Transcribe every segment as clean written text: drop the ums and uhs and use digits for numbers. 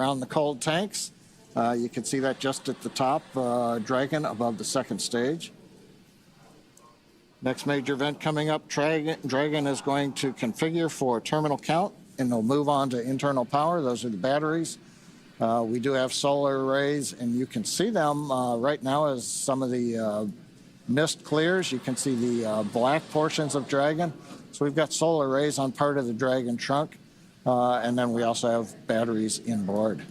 around the cold tanks. You can see that just at the top, Dragon above the second stage. Next major event coming up, Dragon is going to configure for terminal count, and they'll move on to internal power. Those are the batteries. We do have solar arrays, and you can see them right now as some of the mist clears. You can see the black portions of Dragon. So we've got solar arrays on part of the Dragon trunk, and then we also have batteries inboard.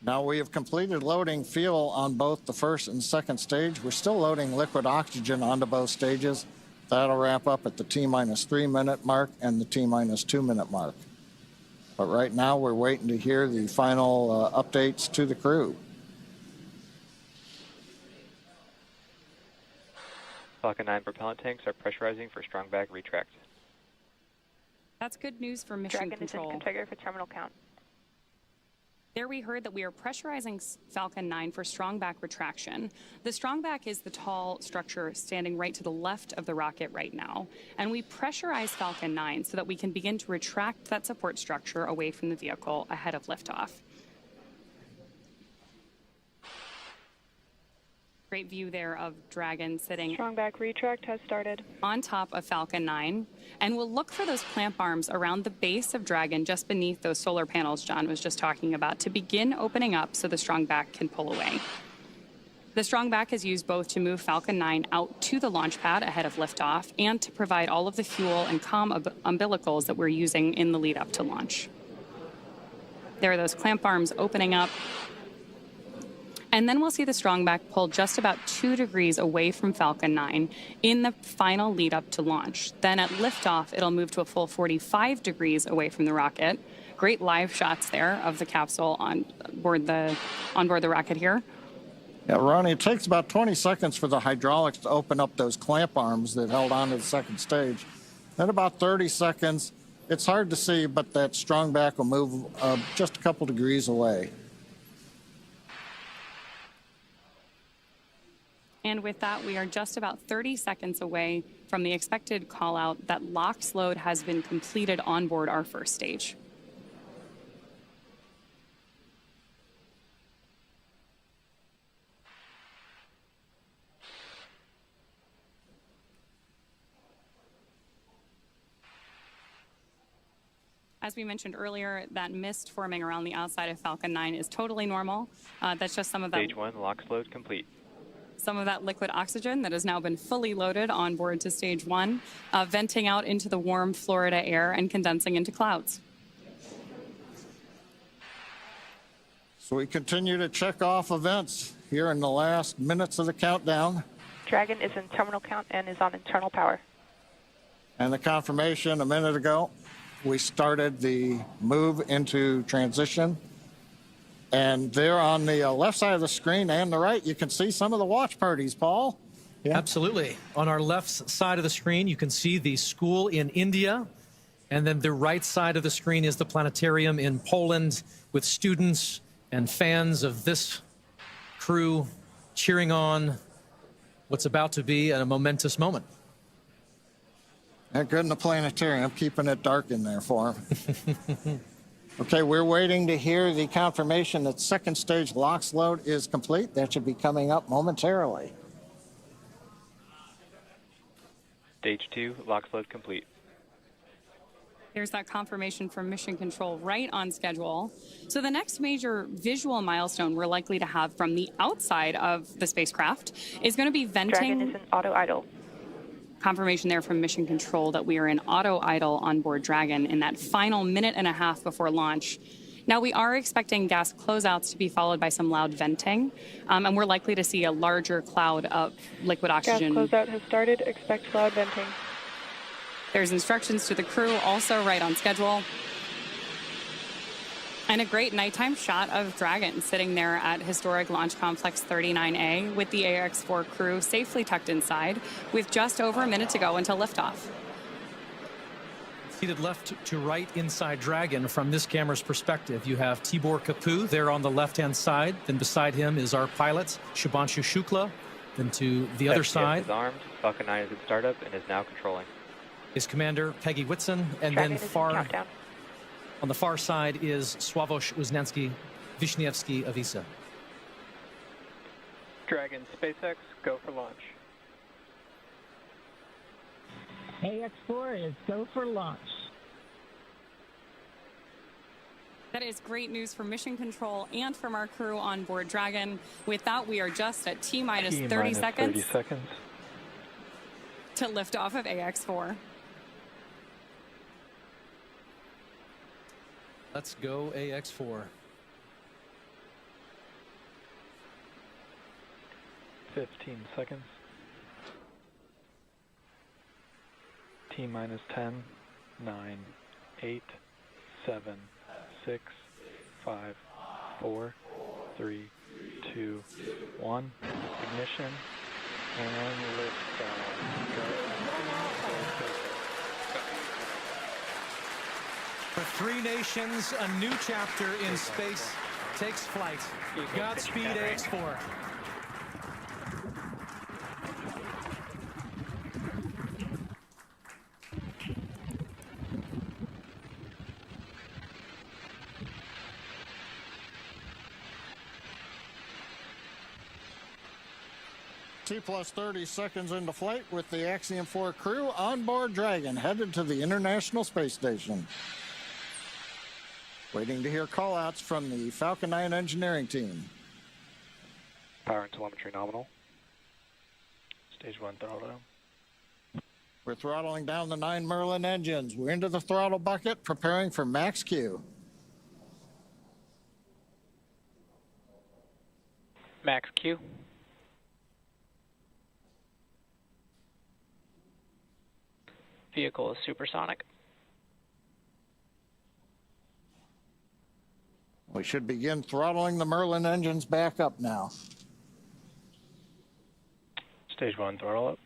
Now we have completed loading fuel on both the first and second stage. We're still loading liquid oxygen onto both stages. That'll wrap up at the T-3 minute mark and the T-2 minute mark. But right now we're waiting to hear the final updates to the crew. Falcon 9 propellant tanks are pressurizing for Strongback retract. That's good news for mission control. Dragon is in configure for terminal count. There we heard that we are pressurizing Falcon 9 for Strongback retraction. The Strongback is the tall structure standing right to the left of the rocket right now. And we pressurize Falcon 9 so that we can begin to retract that support structure away from the vehicle ahead of liftoff. Great view there of Dragon sitting Strongback retract has started on top of Falcon 9, and we'll look for those clamp arms around the base of Dragon just beneath those solar panels John was just talking about to begin opening up so the Strongback can pull away. The Strongback is used both to move Falcon 9 out to the launch pad ahead of liftoff and to provide all of the fuel and comm umbilicals that we're using in the lead up to launch. There are those clamp arms opening up. And then we'll see the Strongback pull just about 2 degrees away from Falcon 9 in the final lead up to launch. Then at liftoff, it'll move to a full 45 degrees away from the rocket. Great live shots there of the capsule on board the rocket here. Yeah, Ronnie, it takes about 20 seconds for the hydraulics to open up those clamp arms that held on to the second stage. Then about 30 seconds, it's hard to see, but that Strongback will move just a couple degrees away. And with that, we are just about 30 seconds away from the expected call out that LOX load has been completed on board our first stage. As we mentioned earlier, that mist forming around the outside of Falcon 9 is totally normal. That's just some of that. Stage 1, LOX load complete. Some of that liquid oxygen that has now been fully loaded on board to stage 1, venting out into the warm Florida air and condensing into clouds. So we continue to check off events here in the last minutes of the countdown. Dragon is in terminal count and is on internal power. And the confirmation a minute ago, we started the move into transition. And there on the left side of the screen and the right, you can see some of the watch parties, Paul. Yeah. Absolutely. On our left side of the screen, you can see the school in India. And then the right side of the screen is the planetarium in Poland with students and fans of this crew cheering on what's about to be a momentous moment. That good in the planetarium, keeping it dark in there for them. Okay, we're waiting to hear the confirmation that second stage LOX load is complete. That should be coming up momentarily. Stage 2, LOX load complete. There's that confirmation from Mission Control right on schedule. So the next major visual milestone we're likely to have from the outside of the spacecraft is going to be venting. Dragon is in auto idle. Confirmation there from Mission Control that we are in auto idle on board Dragon in that final minute and a half before launch. Now, we are expecting gas closeouts to be followed by some loud venting, and we're likely to see a larger cloud of liquid oxygen. Gas closeout has started. Expect loud venting. There's instructions to the crew, also right on schedule. And a great nighttime shot of Dragon sitting there at historic Launch Complex 39A with the AX-4 crew safely tucked inside with just over a minute to go until liftoff. Seated left to right inside Dragon from this camera's perspective, you have Tibor Kapu there on the left-hand side. Then beside him is our pilot, Shubhanshu Shukla. Then to the other side. Is armed. Falcon 9 is at startup and is now controlling. is Commander Peggy Whitson, and Dragon then is in countdown. on the far side is Sławomir Wisniewski of ESA. Dragon, SpaceX, go for launch. AX4 is go for launch. That is great news for mission control and from our crew on board Dragon. With that, we are just at T-minus 30 seconds to lift off of AX4. Let's go AX4. 15 seconds. T-minus 10, 9, 8, 7, 6, 5, 4, 3, 2, 1. Ignition and lift. For three nations, a new chapter in space takes flight. Godspeed, AX4. T plus 30 seconds into flight with the Axiom 4 crew on board Dragon, headed to the International Space Station. Waiting to hear callouts from the Falcon 9 engineering team. Power and telemetry nominal. Stage 1 throttle down. We're throttling down the 9 Merlin engines. We're into the throttle bucket, preparing for max Q. Max Q. Vehicle is supersonic. We should begin throttling the Merlin engines back up now. Stage 1 throttle up.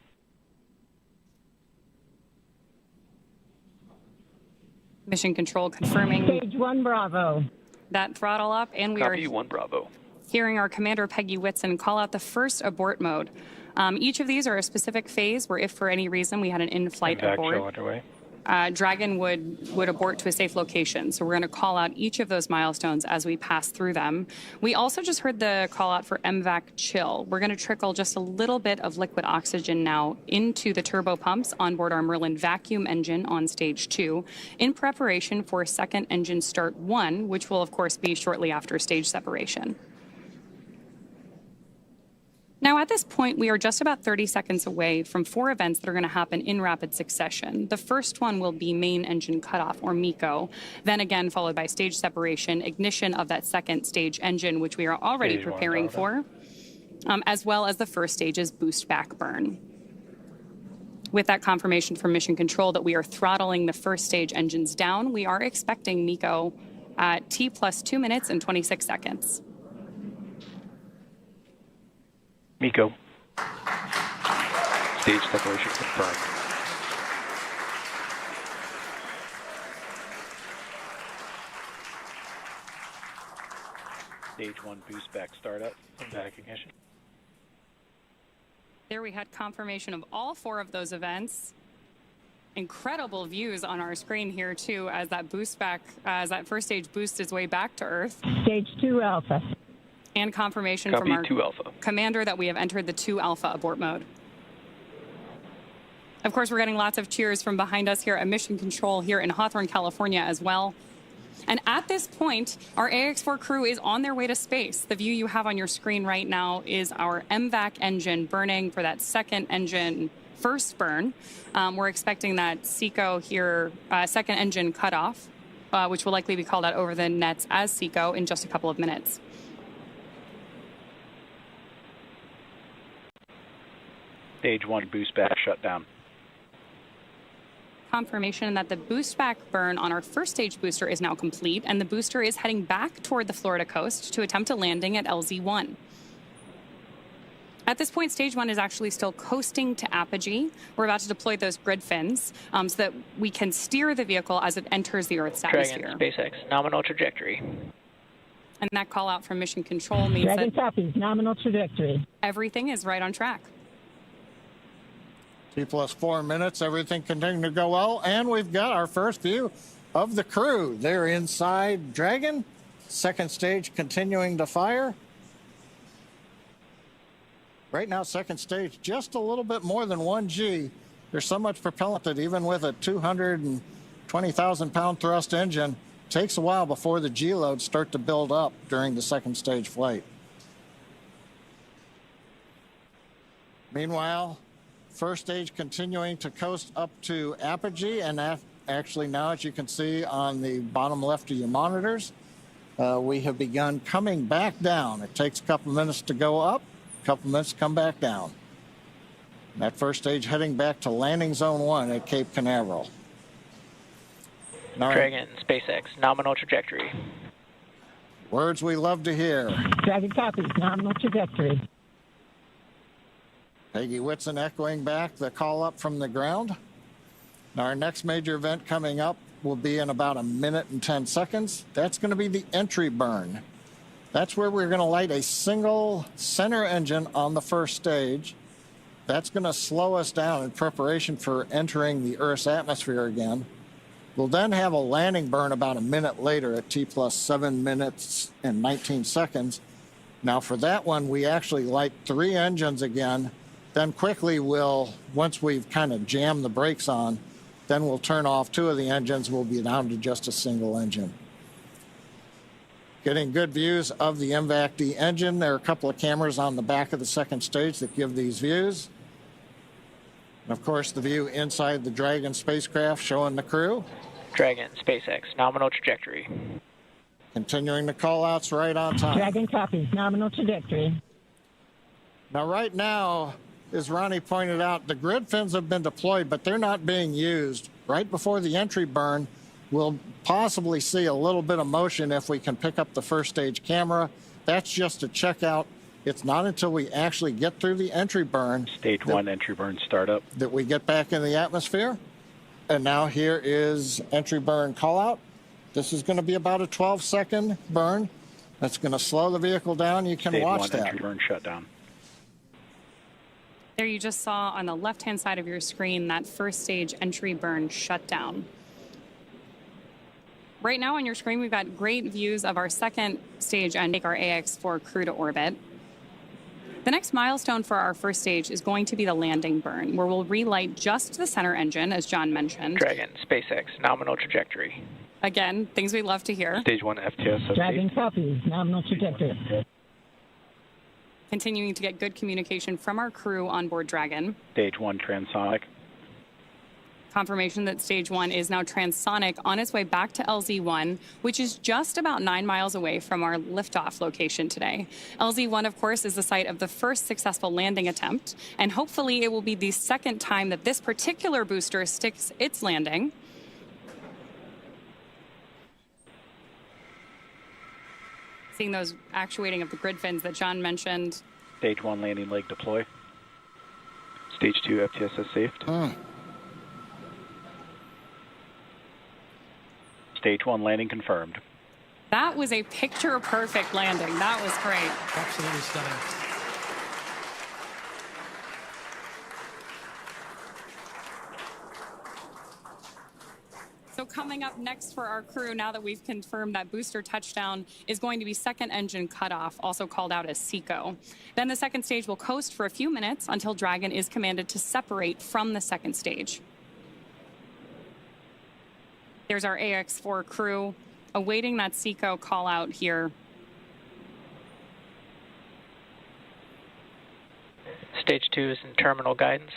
Mission control confirming Stage 1 Bravo. that throttle up, and we Copy are 1 Bravo. hearing our Commander Peggy Whitson call out the first abort mode. Each of these are a specific phase where if for any reason we had an in-flight Impact abort, show underway. Dragon would abort to a safe location. So we're going to call out each of those milestones as we pass through them. We also just heard the call out for MVAC chill. We're going to trickle just a little bit of liquid oxygen now into the turbo pumps on board our Merlin vacuum engine on stage 2 in preparation for second engine start 1, which will of course be shortly after stage separation. Now, at this point, we are just about 30 seconds away from 4 events that are going to happen in rapid succession. The first one will be main engine cutoff, or MECO, then again followed by stage separation, ignition of that second stage engine, which we are already Stage 1 preparing throttle. for, as well as the first stage's boost back burn. With that confirmation from Mission Control that we are throttling the first stage engines down, we are expecting MECO at T plus 2 minutes and 26 seconds. MECO. Stage separation confirmed. Stage 1 boost back startup. Back ignition. There we had confirmation of all 4 of those events. Incredible views on our screen here too, as that boost back, as that first stage boosts its way back to Earth. Stage 2 Alpha. And confirmation Copy from our 2 Alpha. commander that we have entered the 2 Alpha abort mode. Of course, we're getting lots of cheers from behind us here at Mission Control here in Hawthorne, California as well. And at this point, our AX4 crew is on their way to space. The view you have on your screen right now is our MVAC engine burning for that second engine first burn. We're expecting that SECO here, second engine cutoff, which will likely be called out over the nets as SECO in just a couple of minutes. Stage 1 boost back shutdown. Confirmation that the boost back burn on our first stage booster is now complete, and the booster is heading back toward the Florida coast to attempt a landing at LZ1. At this point, stage 1 is actually still coasting to apogee. We're about to deploy those grid fins so that we can steer the vehicle as it enters the Earth's atmosphere. Dragon, SpaceX, nominal trajectory. And that call out from Mission Control means Dragon that copies. Nominal trajectory. everything is right on track. T plus 4 minutes, everything continuing to go well, and we've got our first view of the crew. They're inside Dragon, second stage continuing to fire. Right now, second stage just a little bit more than 1G. There's so much propellant that even with a 220,000-pound thrust engine, it takes a while before the G loads start to build up during the second stage flight. Meanwhile, first stage continuing to coast up to apogee, and actually now, as you can see on the bottom left of your monitors, we have begun coming back down. It takes a couple minutes to go up, a couple minutes to come back down. That first stage heading back to landing zone 1 at Cape Canaveral. Dragon, SpaceX, nominal trajectory. Words we love to hear. Dragon copies, nominal trajectory. Peggy Whitson echoing back the call up from the ground. Now our next major event coming up will be in about 1 minute and 10 seconds. That's going to be the entry burn. That's where we're going to light a single center engine on the first stage. That's going to slow us down in preparation for entering the Earth's atmosphere again. We'll then have a landing burn about 1 minute later at T plus 7 minutes and 19 seconds. Now for that one, we actually light 3 engines again. Then quickly once we've kind of jammed the brakes on, then we'll turn off 2 of the engines. We'll be down to just a single engine. Getting good views of the MVAC-D engine. There are a couple of cameras on the back of the second stage that give these views. And of course, the view inside the Dragon spacecraft showing the crew. Dragon, SpaceX, nominal trajectory. Continuing the call-outs right on time. Dragon copies, nominal trajectory. Now, right now, as Ronnie pointed out, the grid fins have been deployed, but they're not being used. Right before the entry burn, we'll possibly see a little bit of motion if we can pick up the first stage camera. That's just to check out. It's not until we actually get through the entry burn. Stage 1 entry burn startup. That we get back in the atmosphere. And now here is entry burn call out. This is going to be about a 12-second burn. That's going to slow the vehicle down. You can Stage watch 1 that. entry burn shutdown. There you just saw on the left-hand side of your screen that first stage entry burn shutdown. Right now on your screen, we've got great views of our second stage and take our AX-4 crew to orbit. The next milestone for our first stage is going to be the landing burn, where we'll relight just the center engine, as John mentioned. Dragon, SpaceX, nominal trajectory. Again, things we love to hear. Stage 1 FTS. Dragon copies, nominal trajectory. Continuing to get good communication from our crew on board Dragon. Stage 1 transonic. Confirmation that stage 1 is now transonic on its way back to LZ1, which is just about 9 miles away from our liftoff location today. LZ1, of course, is the site of the first successful landing attempt, and hopefully it will be the second time that this particular booster sticks its landing. Seeing those actuating of the grid fins that John mentioned. Stage 1 landing leg deploy. Stage 2 FTSS saved. Stage 1 landing confirmed. That was a picture-perfect landing. That was great. Absolutely stunning. So coming up next for our crew, now that we've confirmed that booster touchdown, is going to be second engine cutoff, also called out as SECO. Then the second stage will coast for a few minutes until Dragon is commanded to separate from the second stage. There's our AX-4 crew awaiting that SECO call out here. Stage 2 is in terminal guidance.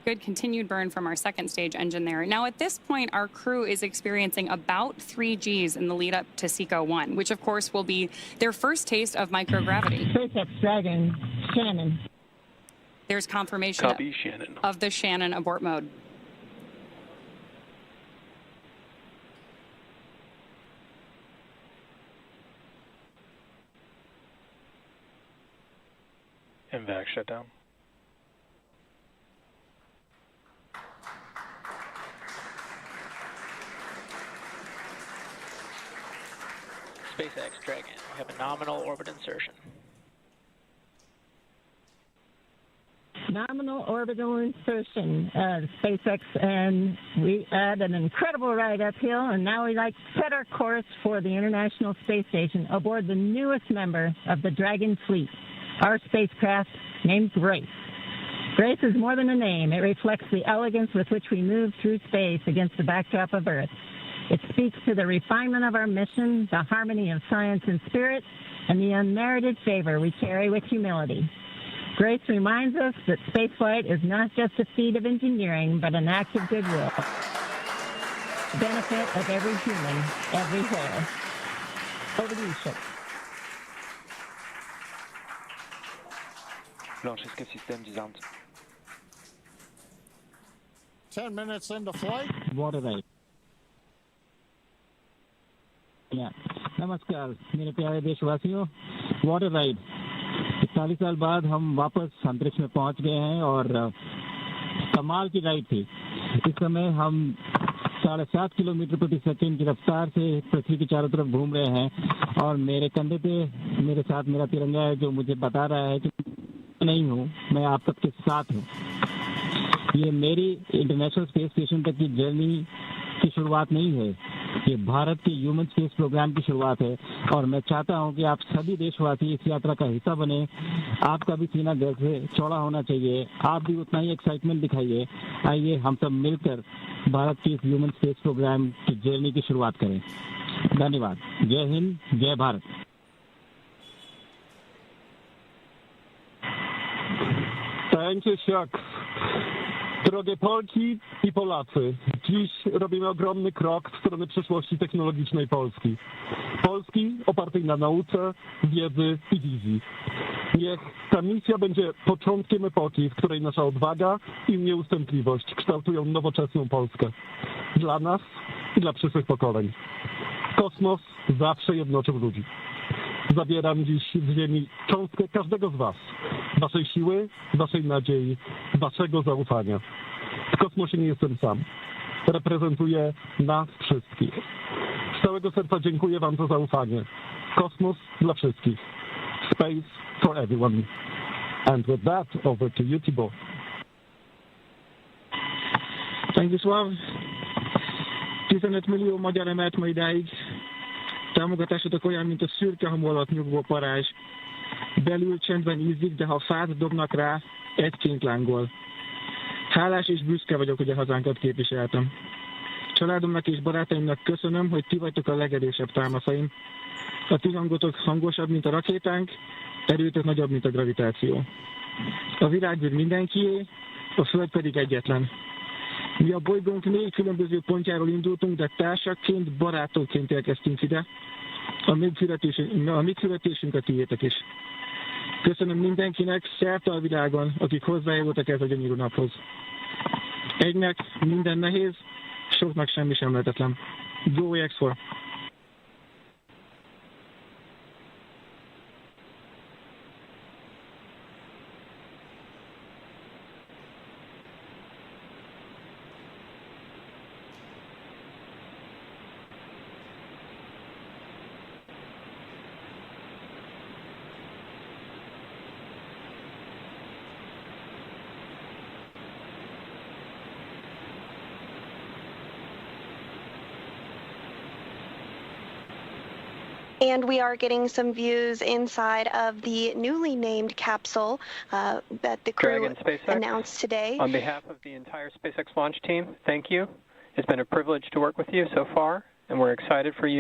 Good continued burn from our second stage engine there. Now at this point, our crew is experiencing about 3 Gs in the lead up to SECO 1, which of course will be their first taste of microgravity. SpaceX Dragon, Shannon. There's confirmation Copy, Shannon. of the Shannon abort mode. MVAC shutdown. SpaceX Dragon, we have a nominal orbit insertion. Nominal orbital insertion, SpaceX, and we had an incredible ride uphill, and now we like to set our course for the International Space Station aboard the newest member of the Dragon fleet, our spacecraft named Grace. Grace is more than a name. It reflects the elegance with which we move through space against the backdrop of Earth. It speaks to the refinement of our mission, the harmony of science and spirit, and the unmerited favor we carry with humility. Grace reminds us that spaceflight is not just a feat of engineering, but an act of goodwill. The benefit of every human, everywhere. Over to you, Chip. Launch escape system disarmed. 10 minutes into flight. Water ride. नमस्कार मेरे प्यारे देशवासियों, water ride 40 साल बाद हम वापस अंतरिक्ष में पहुंच गए हैं और कमाल की राइड थी। इस समय हम 7.5 किलोमीटर प्रति सेकंड की रफ्तार से पृथ्वी के चारों तरफ घूम रहे हैं और मेरे कंधे पे मेरे साथ मेरा तिरंगा है जो मुझे बता रहा है कि नहीं हूँ, मैं आप सबके साथ हूँ। ये मेरी इंटरनेशनल स्पेस स्टेशन तक की जर्नी की शुरुआत नहीं है, ये भारत के ह्यूमन स्पेस प्रोग्राम की शुरुआत है और मैं चाहता हूं कि आप सभी देशवासी इस यात्रा का हिस्सा बने। आपका भी सीना गर्व से चौड़ा होना चाहिए, आप भी उतना ही एक्साइटमेंट दिखाइए। आइए हम सब मिलकर भारत के इस ह्यूमन स्पेस प्रोग्राम की जर्नी की शुरुआत करें। धन्यवाद। जय हिंद, जय Bharat. Thank you, Chuck. Drogie Polki i Polacy, dziś robimy ogromny krok w stronę przyszłości technologicznej Polski. Polski opartej na nauce, wiedzy i wizji. Niech ta misja będzie początkiem epoki, w której nasza odwaga i nieustępliwość kształtują nowoczesną Polskę. Dla nas i dla przyszłych pokoleń. Kosmos zawsze jednoczył ludzi. Zabieram dziś z ziemi cząstkę każdego z was. Waszej siły, waszej nadziei, waszego zaufania. W kosmosie nie jestem sam. Reprezentuję nas wszystkich. Z całego serca dziękuję wam za zaufanie. Kosmos dla wszystkich. Space for everyone. And with that, over to you, Thibault. Stanisław, 15 millió magyar emelt ma idáig. Támogatásotok olyan, mint a szürke hamu alatt nyugvó parázs. Belül csendben ízik, de ha fát dobnak rá, egyként lángol. Hálás és büszke vagyok, hogy a hazánkat képviseltem. Családomnak és barátaimnak köszönöm, hogy ti vagytok a legerősebb támaszaim. A ti hangotok hangosabb, mint a rakétánk, erőtök nagyobb, mint a gravitáció. A világűr mindenkié, a Föld pedig egyetlen. Mi a bolygónk 4 különböző pontjáról indultunk, de társakként, barátokként érkeztünk ide. A mi küldetésünk a tiétek is. Köszönöm mindenkinek szerte a világon, akik hozzájárultak ez a gyönyörű naphoz. Egynek minden nehéz, soknak semmi sem lehetetlen. Go X4! And we are getting some views inside of the newly named capsule that the crew Dragon SpaceX, announced today. On behalf of the entire SpaceX launch team, thank you. It's been a privilege to work with you so far, and we're excited for you.